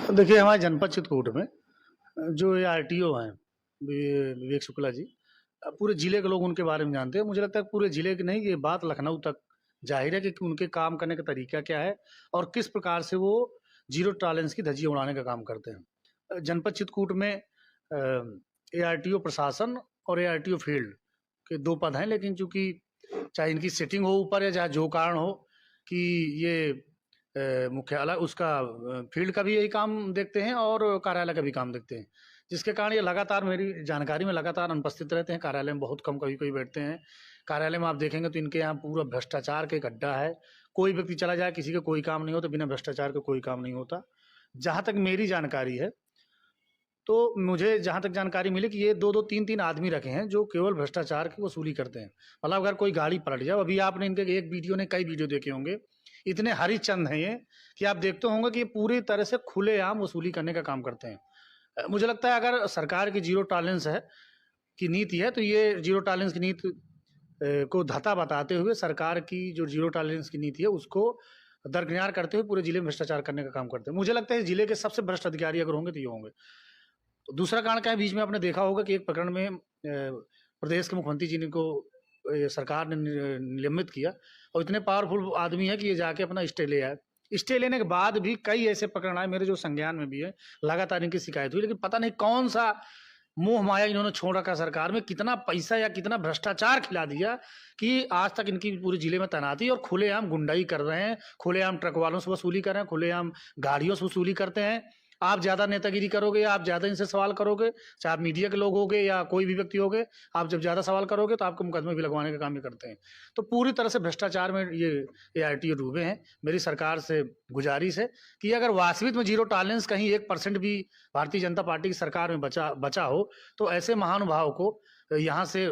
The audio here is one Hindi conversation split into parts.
देखिए, हमारे जनपद चित्रकूट में जो ये आरटीओ हैं, विवेक शुक्ला जी, पूरे ज़िले के लोग उनके बारे में जानते हैं। मुझे लगता है पूरे ज़िले की नहीं, ये बात लखनऊ तक ज़ाहिर है कि उनके काम करने का तरीका क्या है और किस प्रकार से वो ज़ीरो टॉलरेंस की धज्जियाँ उड़ाने का काम करते हैं। जनपद चित्रकूट में एआरटीओ प्रशासन और एआरटीओ फील्ड के 2 पद हैं, लेकिन चूँकि चाहे इनकी सेटिंग हो ऊपर या चाहे जो कारण हो कि ये मुख्यालय उसका फील्ड का भी यही काम देखते हैं और कार्यालय का भी काम देखते हैं, जिसके कारण ये लगातार मेरी जानकारी में लगातार अनुपस्थित रहते हैं। कार्यालय में बहुत कम कभी-कभी बैठते हैं। कार्यालय में आप देखेंगे तो इनके यहाँ पूरा भ्रष्टाचार का एक अड्डा है। कोई व्यक्ति चला जाए, किसी का कोई काम नहीं होता, बिना भ्रष्टाचार के कोई काम नहीं होता। जहाँ तक मेरी जानकारी है, तो मुझे जहाँ तक जानकारी मिली कि ये 2-2 3-3 आदमी रखे हैं जो केवल भ्रष्टाचार की वसूली करते हैं। मतलब अगर कोई गाड़ी पलट जाए, अभी आपने इनके एक वीडियो ने कई वीडियो देखे होंगे, इतने हरिचंद हैं ये कि आप देखते होंगे कि ये पूरी तरह से खुलेआम वसूली करने का काम करते हैं। मुझे लगता है अगर सरकार की ज़ीरो टॉलरेंस है की नीति है, तो ये ज़ीरो टॉलरेंस की नीति को धता बताते हुए सरकार की जो ज़ीरो टॉलरेंस की नीति है उसको दरकिनार करते हुए पूरे ज़िले में भ्रष्टाचार करने का काम करते हैं। मुझे लगता है ज़िले के सबसे भ्रष्ट अधिकारी अगर होंगे तो ये होंगे। तो दूसरा कारण क्या है, बीच में आपने देखा होगा कि एक प्रकरण में प्रदेश के मुख्यमंत्री जी को सरकार ने निलंबित किया और इतने पावरफुल आदमी है कि ये जाके अपना स्टे ले आए। स्टे लेने के बाद भी कई ऐसे प्रकरण आए मेरे जो संज्ञान में भी है, लगातार इनकी शिकायत हुई, लेकिन पता नहीं कौन सा मोह माया इन्होंने छोड़ रखा सरकार में, कितना पैसा या कितना भ्रष्टाचार खिला दिया कि आज तक इनकी पूरे जिले में तैनाती और खुलेआम गुंडाई कर रहे हैं, खुलेआम ट्रक वालों से वसूली कर रहे हैं, खुलेआम गाड़ियों से वसूली करते हैं। आप ज़्यादा नेतागिरी करोगे या आप ज़्यादा इनसे सवाल करोगे, चाहे आप मीडिया के लोग होगे या कोई भी व्यक्ति होगे, आप जब ज़्यादा सवाल करोगे तो आपको मुकदमे भी लगवाने का काम ये करते हैं। तो पूरी तरह से भ्रष्टाचार में ये एआरटीओ डूबे हैं। मेरी सरकार से गुजारिश है कि अगर वास्तविक में ज़ीरो टॉलरेंस कहीं 1% भी भारतीय जनता पार्टी की सरकार में बचा हो, तो ऐसे महानुभाव को यहाँ से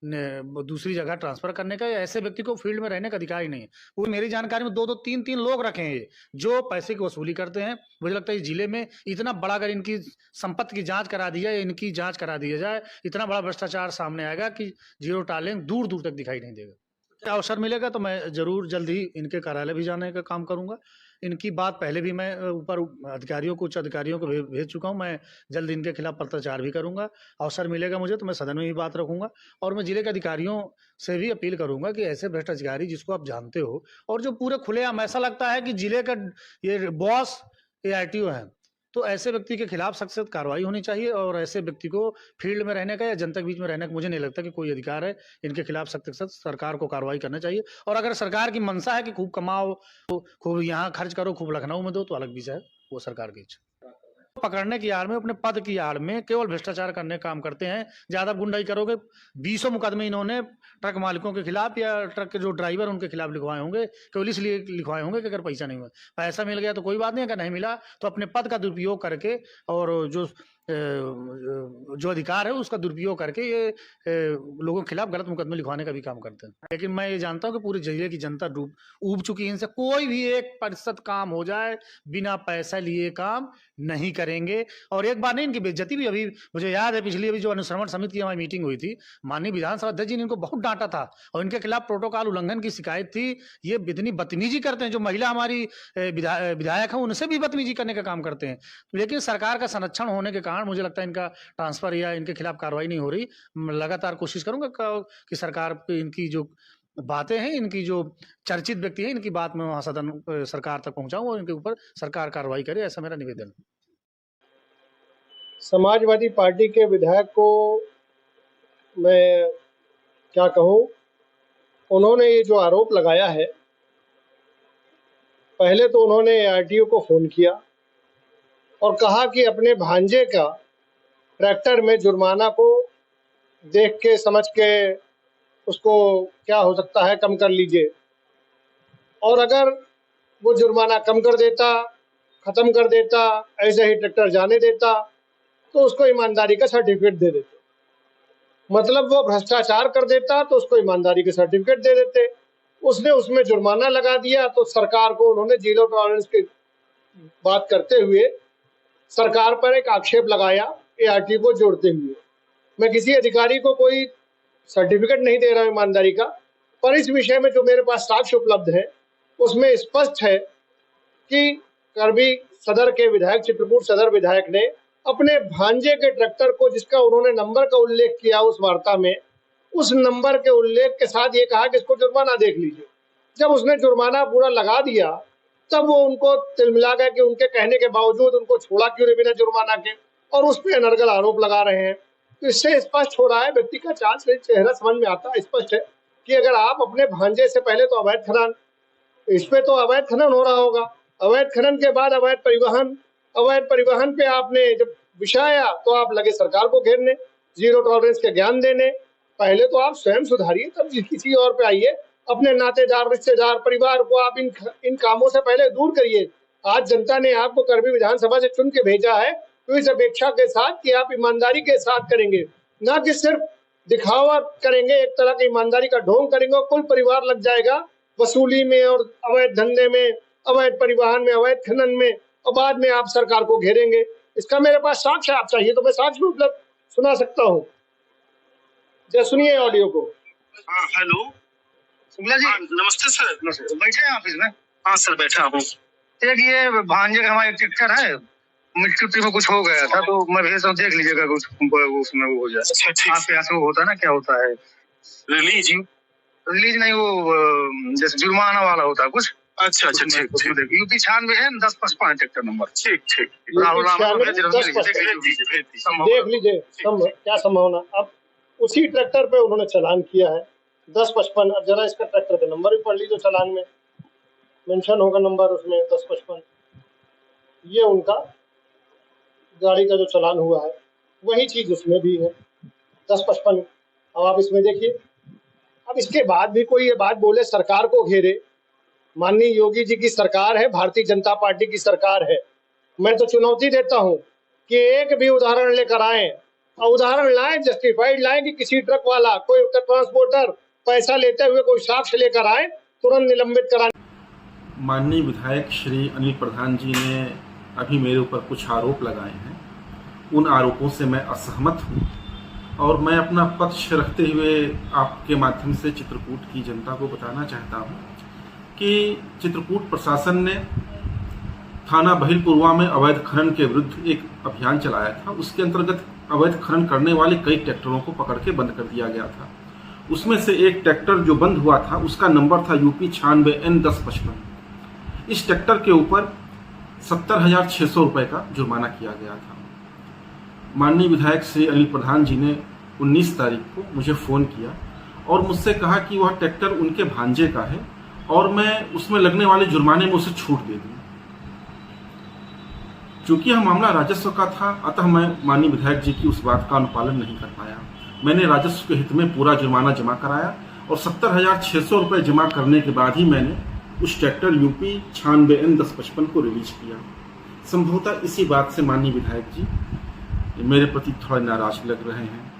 दूसरी जगह ट्रांसफर करने का या ऐसे व्यक्ति को फील्ड में रहने का अधिकार ही नहीं है। वो मेरी जानकारी में 2-2 3-3 लोग रखे हैं ये, जो पैसे की वसूली करते हैं। मुझे लगता है इस जिले में इतना बड़ा अगर इनकी संपत्ति की जांच करा दी जाए, इनकी जांच करा दी जाए, इतना बड़ा भ्रष्टाचार सामने आएगा कि ज़ीरो टॉलरेंस दूर-दूर तक दिखाई नहीं देगा। अवसर मिलेगा तो मैं ज़रूर जल्द ही इनके कार्यालय भी जाने का काम करूँगा। इनकी बात पहले भी मैं ऊपर अधिकारियों को उच्च अधिकारियों को भेज चुका हूँ। मैं जल्द इनके खिलाफ पत्राचार भी करूँगा। अवसर मिलेगा मुझे तो मैं सदन में भी बात रखूँगा और मैं जिले के अधिकारियों से भी अपील करूँगा कि ऐसे भ्रष्ट अधिकारी जिसको आप जानते हो और जो पूरे खुलेआम ऐसा लगता है कि जिले का ये बॉस एआरटीओ है, तो ऐसे व्यक्ति के खिलाफ सख्त कार्रवाई होनी चाहिए और ऐसे व्यक्ति को फील्ड में रहने का या जनता के बीच में रहने का मुझे नहीं लगता कि कोई अधिकार है। इनके खिलाफ सख्त से सख्त सरकार को कार्रवाई करना चाहिए और अगर सरकार की मंशा है कि खूब कमाओ, खूब यहाँ खर्च करो, खूब लखनऊ में दो, तो अलग विषय है, वो सरकार की इच्छा। पकड़ने की आड़ में, अपने पद की आड़ में केवल भ्रष्टाचार करने का काम करते हैं। ज़्यादा गुंडाई करोगे, 20 मुकदमे इन्होंने ट्रक मालिकों के खिलाफ या ट्रक के जो ड्राइवर उनके खिलाफ लिखवाए होंगे, केवल इसलिए लिखवाए होंगे कि अगर पैसा नहीं हुआ। पैसा मिल गया तो कोई बात नहीं, अगर नहीं मिला तो अपने पद का दुरुपयोग करके और जो अधिकार है उसका दुरुपयोग करके ये लोगों के खिलाफ गलत मुकदमे लिखवाने का भी काम करते हैं। लेकिन मैं ये जानता हूँ कि पूरे जिले की जनता ऊब चुकी है इनसे। कोई भी 1% काम हो जाए, बिना पैसा लिए काम नहीं करेंगे। और एक बार नहीं, इनकी बेइज्जती भी अभी मुझे याद है, पिछली अभी जो अनुश्रवण समिति की हमारी मीटिंग हुई थी, माननीय विधानसभा अध्यक्ष जी ने इनको बहुत डांटा था और इनके खिलाफ प्रोटोकॉल उल्लंघन की शिकायत थी। ये इतनी बदतमीजी करते हैं, जो महिला हमारी विधायक है उनसे भी बदतमीजी करने का काम करते हैं। लेकिन सरकार का संरक्षण होने के कारण मुझे लगता है इनका ट्रांसफर या इनके खिलाफ कार्रवाई नहीं हो रही। लगातार कोशिश करूंगा कि सरकार इनकी जो बातें हैं, इनकी जो चर्चित व्यक्ति है, इनकी बात मैं वहां सदन सरकार तक पहुंचाऊं और इनके ऊपर सरकार कार्रवाई करे, ऐसा मेरा निवेदन। समाजवादी पार्टी के विधायक को मैं क्या कहूं, उन्होंने ये जो आरोप लगाया है, पहले तो उन्होंने आरटीओ को फोन किया और कहा कि अपने भांजे का ट्रैक्टर में जुर्माना को देख के समझ के उसको क्या हो सकता है कम कर लीजिए, और अगर वो जुर्माना कम कर देता, खत्म कर देता, ऐसे ही ट्रैक्टर जाने देता तो उसको ईमानदारी का सर्टिफिकेट दे देते। मतलब वो भ्रष्टाचार कर देता तो उसको ईमानदारी का सर्टिफिकेट दे देते। उसने उसमें जुर्माना लगा दिया तो सरकार को उन्होंने जीरो टॉलरेंस की बात करते हुए सरकार पर एक आक्षेप लगाया एआरटी को जोड़ते हुए। मैं किसी अधिकारी को कोई सर्टिफिकेट नहीं दे रहा हूं ईमानदारी का, पर इस विषय में जो मेरे पास साक्ष्य उपलब्ध है उसमें स्पष्ट है कि कर्मी सदर के विधायक, चित्रकूट सदर विधायक ने अपने भांजे के ट्रैक्टर को, जिसका उन्होंने नंबर का उल्लेख किया उस वार्ता में, उस नंबर के उल्लेख के साथ ये कहा कि इसको जुर्माना देख लीजिए। जब उसने जुर्माना पूरा लगा दिया तब वो उनको तिलमिला गए कि उनके कहने के बावजूद उनको छोड़ा क्यों नहीं बिना जुर्माना के, और उस पर अनर्गल आरोप लगा रहे हैं। तो इससे स्पष्ट हो रहा है, व्यक्ति का चाल से चेहरा समझ में आता है, स्पष्ट है कि अगर आप अपने भांजे से पहले तो अवैध खनन, इस पे तो अवैध खनन हो रहा होगा, अवैध खनन के बाद अवैध परिवहन पे आपने जब विषय आया तो आप लगे सरकार को घेरने, जीरो टॉलरेंस के ज्ञान देने। पहले तो आप स्वयं सुधारिए, तब किसी और पे आइए। अपने नातेदार, रिश्तेदार, परिवार को आप इन कामों से पहले दूर करिए। आज जनता ने आपको करबी विधानसभा से चुन के भेजा है तो इस अपेक्षा के साथ कि आप ईमानदारी के साथ करेंगे, ना कि सिर्फ दिखावा करेंगे, एक तरह की ईमानदारी का ढोंग करेंगे और कुल परिवार लग जाएगा वसूली में और अवैध धंधे में, अवैध परिवहन में, अवैध खनन में, और बाद में आप सरकार को घेरेंगे। इसका मेरे पास साक्ष्य, आप चाहिए तो मैं साक्ष्य भी उपलब्ध सुना सकता हूँ। जय सुनिए ऑडियो को। हाँ, हेलो शुक्ला जी। नमस्ते सर। नमस्ते। बैठे हैं ऑफिस में? हाँ सर बैठा हूँ। एक ये भांजे का हमारा ट्रैक्टर है, मिट्टी उट्टी में कुछ हो गया था तो मैं भेज रहा हूँ, देख लीजिएगा कुछ उसमें वो हो जाए। अच्छा ठीक। आपके यहाँ से वो होता है ना, क्या होता है रिलीज नहीं, वो जैसे जुर्माना वाला होता है कुछ। अच्छा अच्छा ठीक ठीक। यूपी 96 है 1055 ट्रैक्टर नंबर। ठीक ठीक। देख लीजिए क्या संभावना। अब उसी ट्रैक्टर पे उन्होंने चालान किया है 1055। अब जरा इसका ट्रैक्टर का नंबर भी पढ़ लीजिए, चालान में मेंशन होगा नंबर उसमें 1055। ये उनका गाड़ी का जो चालान हुआ है वही चीज उसमें भी है 1055। अब आप इसमें देखिए। अब इसके बाद भी कोई ये बात बोले सरकार को घेरे, माननीय योगी जी की सरकार है, भारतीय जनता पार्टी की सरकार है, मैं तो चुनौती देता हूं कि एक भी उदाहरण लेकर आए और उदाहरण लाएं, जस्टिफाइड लाएं कि किसी ट्रक वाला, कोई ट्रांसपोर्टर पैसा लेते हुए कोई साक्ष्य लेकर आए, तुरंत निलंबित कराने। माननीय विधायक श्री अनिल प्रधान जी ने अभी मेरे ऊपर कुछ आरोप लगाए हैं। उन आरोपों से मैं असहमत हूं और मैं अपना पक्ष रखते हुए आपके माध्यम से चित्रकूट की जनता को बताना चाहता हूं कि चित्रकूट प्रशासन ने थाना बहिलपुरवा में अवैध खनन के विरुद्ध एक अभियान चलाया था। उसके अंतर्गत अवैध खनन करने वाले कई ट्रैक्टरों को पकड़ के बंद कर दिया गया था। उसमें से एक ट्रैक्टर जो बंद हुआ था उसका नंबर था यूपी 96N 1055। इस ट्रैक्टर के ऊपर 70,600 रुपये का जुर्माना किया गया था। माननीय विधायक श्री अनिल प्रधान जी ने 19 तारीख को मुझे फ़ोन किया और मुझसे कहा कि वह ट्रैक्टर उनके भांजे का है और मैं उसमें लगने वाले जुर्माने में उसे छूट दे दूँ। चूंकि यह मामला राजस्व का था, अतः मैं माननीय विधायक जी की उस बात का अनुपालन नहीं कर पाया। मैंने राजस्व के हित में पूरा जुर्माना जमा कराया और 70,600 रुपये जमा करने के बाद ही मैंने उस ट्रैक्टर यूपी 96N 1055 को रिलीज किया। संभवतः इसी बात से माननीय विधायक जी मेरे प्रति थोड़ा नाराज लग रहे हैं।